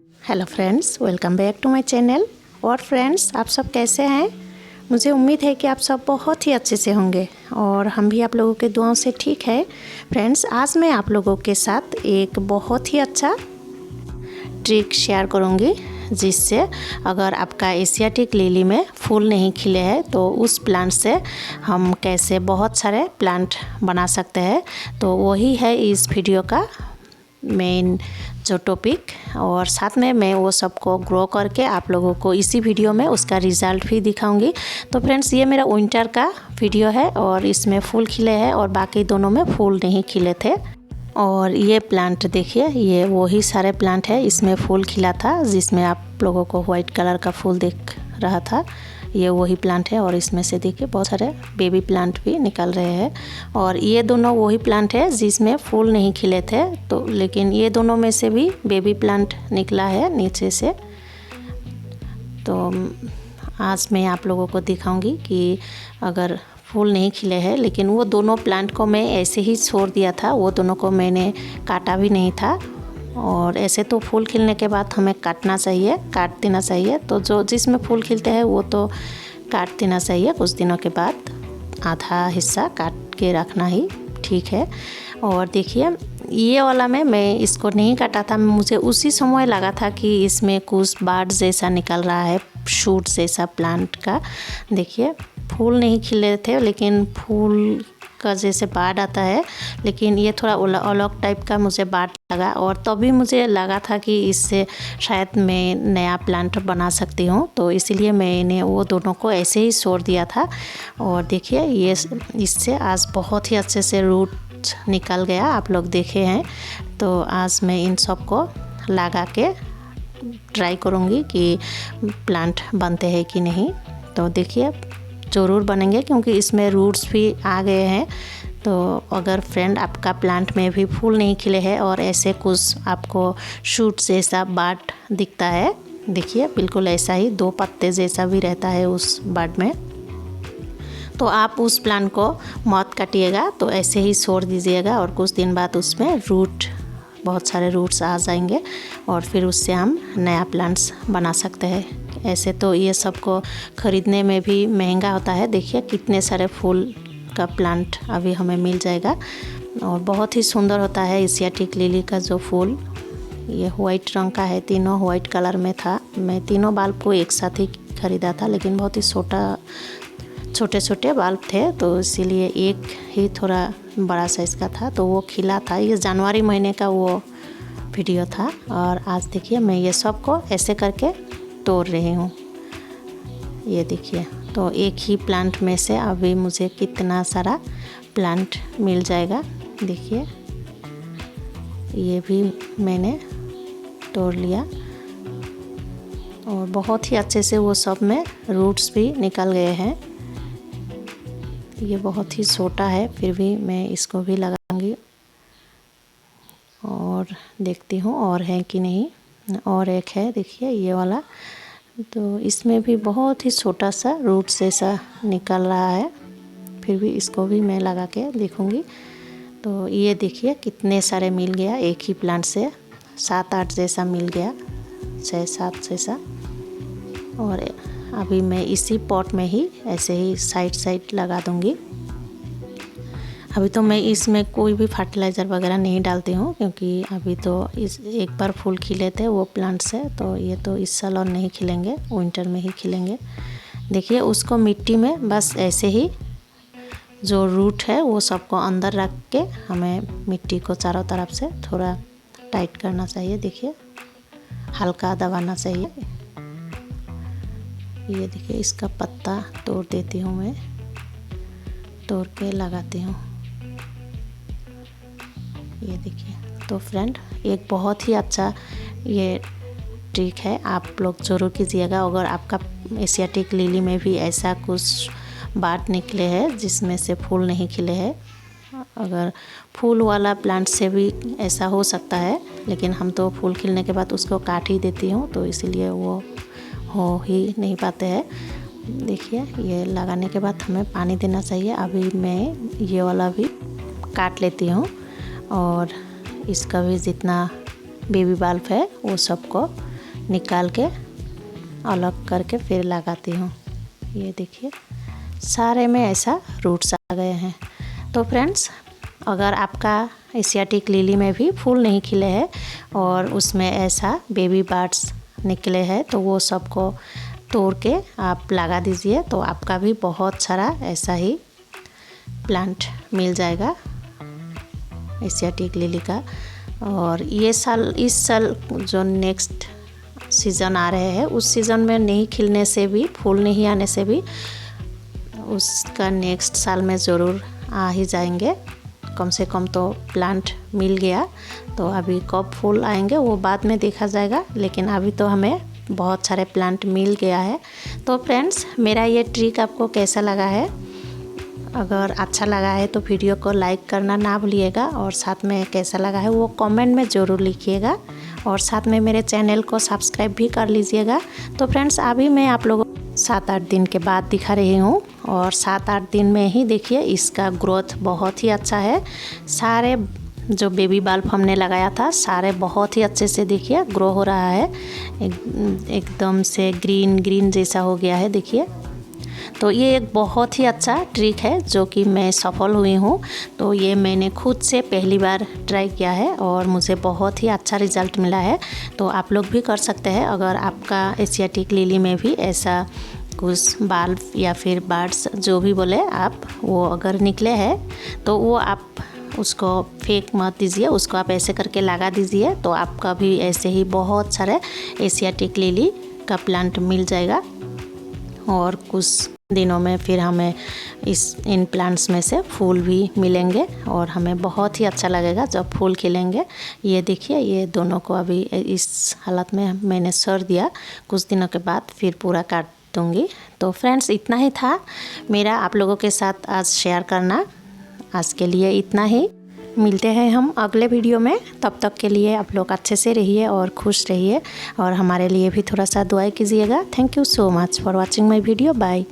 Hello friends, welcome back to my channel. और friends, आप सब कैसे हैं? मुझे उम्मीद है कि आप सब बहुत ही अच्छे से होंगे और हम भी आप लोगों के दुआओं से ठीक है। फ्रेंड्स, आज मैं आप लोगों के साथ एक बहुत ही अच्छा ट्रिक शेयर करूंगी, जिससे अगर आपका एशियाटिक लिली में फूल नहीं खिले हैं तो उस प्लांट से हम कैसे बहुत सारे प्लांट बना सकते हैं। तो वही है इस वीडियो का मेन जो टॉपिक, और साथ में मैं वो सबको ग्रो करके आप लोगों को इसी वीडियो में उसका रिज़ल्ट भी दिखाऊंगी। तो फ्रेंड्स, ये मेरा विंटर का वीडियो है और इसमें फूल खिले हैं और बाकी दोनों में फूल नहीं खिले थे। और ये प्लांट देखिए, ये वही सारे प्लांट है, इसमें फूल खिला था जिसमें आप लोगों को वाइट कलर का फूल दिख रहा था। ये वही प्लांट है और इसमें से देखिए बहुत सारे बेबी प्लांट भी निकल रहे हैं। और ये दोनों वही प्लांट है जिसमें फूल नहीं खिले थे, तो लेकिन ये दोनों में से भी बेबी प्लांट निकला है नीचे से। तो आज मैं आप लोगों को दिखाऊंगी कि अगर फूल नहीं खिले हैं, लेकिन वो दोनों प्लांट को मैं ऐसे ही छोड़ दिया था, वो दोनों को मैंने काटा भी नहीं था। और ऐसे तो फूल खिलने के बाद हमें काटना चाहिए, काट देना चाहिए। तो जो जिसमें फूल खिलते हैं वो तो काट देना चाहिए, कुछ दिनों के बाद आधा हिस्सा काट के रखना ही ठीक है। और देखिए, ये वाला मैं इसको नहीं काटा था, मुझे उसी समय लगा था कि इसमें कुछ बाड जैसा निकल रहा है, शूट जैसा प्लांट का। देखिए, फूल नहीं खिले थे लेकिन फूल का जैसे बाड आता है, लेकिन ये थोड़ा अलग टाइप का मुझे बाड लगा। और तभी मुझे लगा था कि इससे शायद मैं नया प्लांट बना सकती हूँ, तो इसीलिए मैंने वो दोनों को ऐसे ही छोड़ दिया था। और देखिए, ये इससे आज बहुत ही अच्छे से रूट निकल गया, आप लोग देखे हैं। तो आज मैं इन सब को लगा के ट्राई करूँगी कि प्लांट बनते हैं कि नहीं। तो देखिए, ज़रूर बनेंगे क्योंकि इसमें रूट्स भी आ गए हैं। तो अगर फ्रेंड आपका प्लांट में भी फूल नहीं खिले हैं और ऐसे कुछ आपको शूट जैसा बाड दिखता है, देखिए बिल्कुल ऐसा ही 2 पत्ते जैसा भी रहता है उस बाड में, तो आप उस प्लांट को मत काटिएगा, तो ऐसे ही छोड़ दीजिएगा। और कुछ दिन बाद उसमें रूट, बहुत सारे रूट्स आ जाएंगे और फिर उससे हम नया प्लांट्स बना सकते हैं। ऐसे तो ये सब को ख़रीदने में भी महंगा होता है। देखिए कितने सारे फूल का प्लांट अभी हमें मिल जाएगा और बहुत ही सुंदर होता है एशियाटिक लिली का जो फूल। ये वाइट रंग का है, तीनों वाइट कलर में था। मैं तीनों बल्ब को एक साथ ही ख़रीदा था, लेकिन बहुत ही छोटे छोटे बल्ब थे, तो इसीलिए एक ही थोड़ा बड़ा साइज़ का था, तो वो खिला था। ये जनवरी महीने का वो वीडियो था। और आज देखिए, मैं ये सब को ऐसे करके तोड़ रही हूँ। ये देखिए, तो एक ही प्लांट में से अभी मुझे कितना सारा प्लांट मिल जाएगा। देखिए, ये भी मैंने तोड़ लिया और बहुत ही अच्छे से वो सब में रूट्स भी निकल गए हैं। ये बहुत ही छोटा है, फिर भी मैं इसको भी लगाऊंगी और देखती हूँ और है कि नहीं। और एक है, देखिए ये वाला, तो इसमें भी बहुत ही छोटा सा रूट जैसा निकल रहा है, फिर भी इसको भी मैं लगा के देखूँगी। तो ये देखिए कितने सारे मिल गया एक ही प्लांट से, 7-8 जैसा मिल गया, 6-7 जैसा। और अभी मैं इसी पॉट में ही ऐसे ही साइड लगा दूँगी। अभी तो मैं इसमें कोई भी फर्टिलाइज़र वगैरह नहीं डालती हूँ, क्योंकि अभी तो इस एक बार फूल खिले थे वो प्लांट से, तो ये तो इस साल और नहीं खिलेंगे, विंटर में ही खिलेंगे। देखिए, उसको मिट्टी में बस ऐसे ही जो रूट है वो सबको अंदर रख के हमें मिट्टी को चारों तरफ से थोड़ा टाइट करना चाहिए। देखिए, हल्का दबाना चाहिए। ये देखिए, इसका पत्ता तोड़ देती हूँ मैं, तोड़ के लगाती हूँ। ये देखिए, तो फ्रेंड, एक बहुत ही अच्छा ये ट्रिक है, आप लोग ज़रूर कीजिएगा। अगर आपका एशियाटिक लिली में भी ऐसा कुछ बाड निकले हैं जिसमें से फूल नहीं खिले हैं, अगर फूल वाला प्लांट से भी ऐसा हो सकता है, लेकिन हम तो फूल खिलने के बाद उसको काट ही देती हूँ, तो इसीलिए वो हो ही नहीं पाते हैं। देखिए, ये लगाने के बाद हमें पानी देना चाहिए। अभी मैं ये वाला भी काट लेती हूँ और इसका भी जितना बेबी बल्ब है वो सबको निकाल के अलग करके फिर लगाती हूँ। ये देखिए सारे में ऐसा रूट्स आ गए हैं। तो फ्रेंड्स, अगर आपका एशियाटिक लिली में भी फूल नहीं खिले हैं और उसमें ऐसा बेबी बर्ड्स निकले हैं तो वो सबको तोड़ के आप लगा दीजिए, तो आपका भी बहुत सारा ऐसा ही प्लांट मिल जाएगा एशियाटिक लिली का। और ये साल, इस साल जो नेक्स्ट सीज़न आ रहे हैं उस सीज़न में नहीं खिलने से भी, फूल नहीं आने से भी उसका नेक्स्ट साल में ज़रूर आ ही जाएंगे। कम से कम तो प्लांट मिल गया, तो अभी कब फूल आएंगे वो बाद में देखा जाएगा, लेकिन अभी तो हमें बहुत सारे प्लांट मिल गया है। तो फ्रेंड्स, मेरा ये ट्रिक आपको कैसा लगा है? अगर अच्छा लगा है तो वीडियो को लाइक करना ना भूलिएगा, और साथ में कैसा लगा है वो कमेंट में ज़रूर लिखिएगा, और साथ में मेरे चैनल को सब्सक्राइब भी कर लीजिएगा। तो फ्रेंड्स, अभी मैं आप लोगों को 7-8 दिन के बाद दिखा रही हूँ, और 7-8 दिन में ही देखिए इसका ग्रोथ बहुत ही अच्छा है। सारे जो बेबी बल्ब हमने लगाया था सारे बहुत ही अच्छे से देखिए ग्रो हो रहा है, एकदम से ग्रीन ग्रीन जैसा हो गया है देखिए। तो ये एक बहुत ही अच्छा ट्रिक है जो कि मैं सफल हुई हूँ। तो ये मैंने खुद से पहली बार ट्राई किया है और मुझे बहुत ही अच्छा रिज़ल्ट मिला है। तो आप लोग भी कर सकते हैं। अगर आपका एशियाटिक लिली में भी ऐसा कुछ बल्ब या फिर बर्ड्स जो भी बोले आप, वो अगर निकले हैं तो वो आप उसको फेंक मत दीजिए, उसको आप ऐसे करके लगा दीजिए, तो आपका भी ऐसे ही बहुत सारे एशियाटिक लिली का प्लांट मिल जाएगा। और कुछ दिनों में फिर हमें इन प्लांट्स में से फूल भी मिलेंगे और हमें बहुत ही अच्छा लगेगा जब फूल खिलेंगे। ये देखिए, ये दोनों को अभी इस हालत में मैंने सर दिया, कुछ दिनों के बाद फिर पूरा काट दूँगी। तो फ्रेंड्स, इतना ही था मेरा आप लोगों के साथ आज शेयर करना। आज के लिए इतना ही, मिलते हैं हम अगले वीडियो में। तब तक के लिए आप लोग अच्छे से रहिए और खुश रहिए, और हमारे लिए भी थोड़ा सा दुआएं कीजिएगा। Thank you so much for watching my video. Bye.